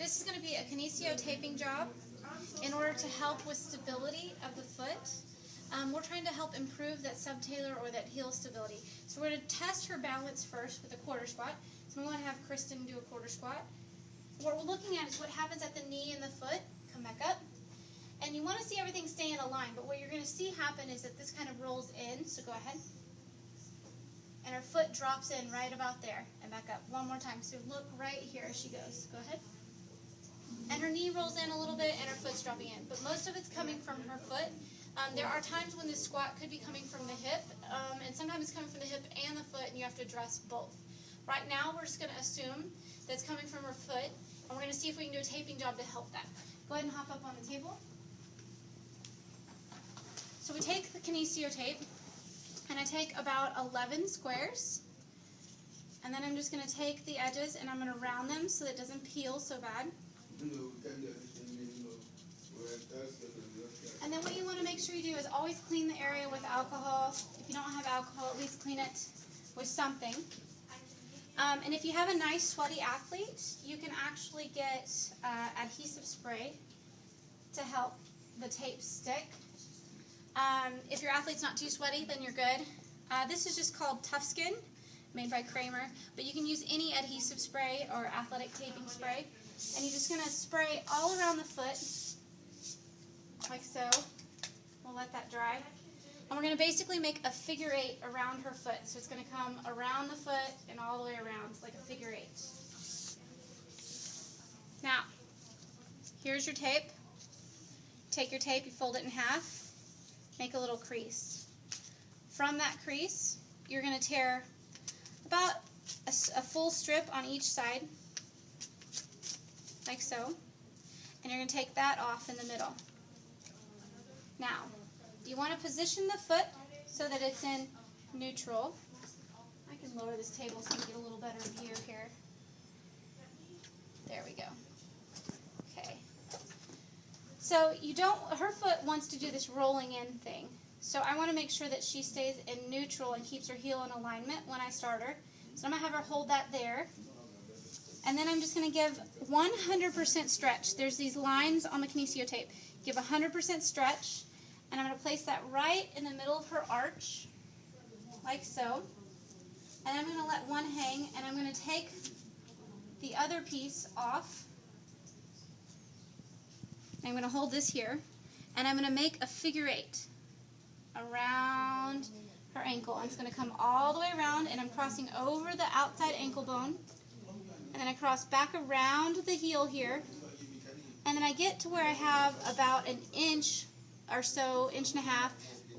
this is going to be a Kinesio taping job in order to help with stability of the foot. We're trying to help improve that subtalar or that heel stability. So we're going to test her balance first with a quarter squat. So I'm going to have Kristen do a quarter squat. What we're looking at is what happens at the knee and the foot. Come back up. And you want to see everything stay in a line, but what you're going to see happen is that this kind of rolls in, so go ahead. And her foot drops in right about there and back up. One more time. So look right here as she goes. Go ahead. And her knee rolls in a little bit and her foot's dropping in. But most of it's coming from her foot. There are times when this squat could be coming from the hip, and sometimes it's coming from the hip and the foot, and you have to address both. Right now, we're just going to assume that it's coming from her foot, and we're going to see if we can do a taping job to help that. Go ahead and hop up on the table. So we take the Kinesio tape, and I take about 11 squares, and then I'm just going to take the edges and I'm going to round them so that it doesn't peel so bad. And then what you want to make sure you do is always clean the area with alcohol. If you don't have alcohol, at least clean it with something. And if you have a nice sweaty athlete, you can actually get adhesive spray to help the tape stick. If your athlete's not too sweaty, then you're good. This is just called Tough Skin, made by Kramer. But you can use any adhesive spray or athletic taping spray. And you're just going to spray all around the foot, like so. We'll let that dry. And we're going to basically make a figure 8 around her foot. So it's going to come around the foot and all the way around, like a figure 8. Now, here's your tape. Take your tape, you fold it in half. Make a little crease. From that crease, you're going to tear about a full strip on each side, like so. And you're going to take that off in the middle. Now, you want to position the foot so that it's in neutral. I can lower this table so you get a little better view here. There we go. Okay. So her foot wants to do this rolling in thing. So I want to make sure that she stays in neutral and keeps her heel in alignment when I start her. So I'm going to have her hold that there. And then I'm just going to give 100% stretch. There's these lines on the Kinesio tape. Give 100% stretch. And I'm going to place that right in the middle of her arch, like so. And I'm going to let one hang, and I'm going to take the other piece off. I'm going to hold this here, and I'm going to make a figure 8 around her ankle. And it's going to come all the way around, and I'm crossing over the outside ankle bone. And then I cross back around the heel here. And then I get to where I have about an inch or so, inch and a half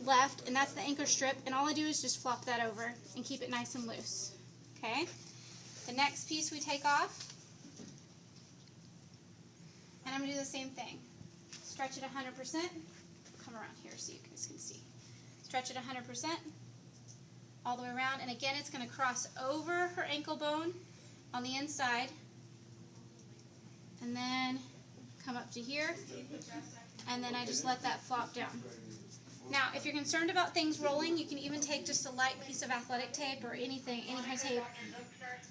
left, and that's the anchor strip. And all I do is just flop that over and keep it nice and loose. Okay? The next piece we take off, and I'm going to do the same thing. Stretch it 100%. Come around here so you guys can see. Stretch it 100% all the way around, and again it's going to cross over her ankle bone on the inside, and then come up to here, and then I just let that flop down. Now, if you're concerned about things rolling, you can even take just a light piece of athletic tape or anything, any kind of tape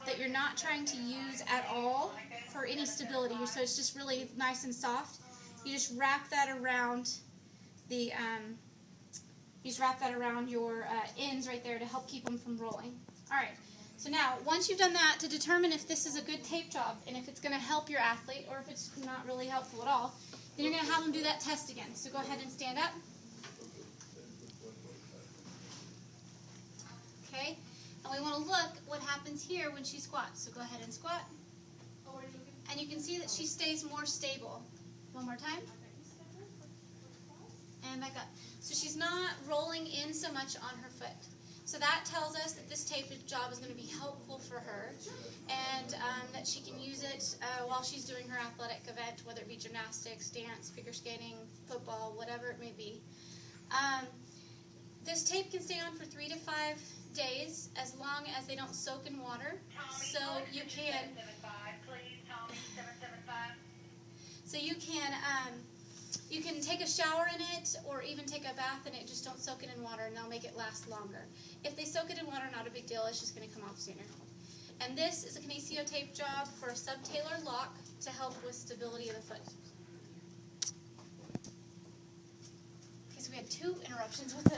that you're not trying to use at all for any stability, so it's just really nice and soft. You just wrap that around the, your ends right there to help keep them from rolling. All right. So now, once you've done that, to determine if this is a good tape job and if it's going to help your athlete or if it's not really helpful at all, then you're going to have them do that test again. So go ahead and stand up. Okay? And we want to look what happens here when she squats. So go ahead and squat. And you can see that she stays more stable. One more time. And back up. So she's not rolling in so much on her foot. So that tells us that this tape job is going to be helpful for her, and that she can use it while she's doing her athletic event, whether it be gymnastics, dance, figure skating, football, whatever it may be. This tape can stay on for 3 to 5 days as long as they don't soak in water. So you can take a shower in it or even take a bath in it, just don't soak it in water and they'll make it last longer. If they soak it in water, not a big deal, it's just going to come off sooner. And this is a Kinesio tape job for a subtalar lock to help with stability of the foot. Okay, so we had 2 interruptions with the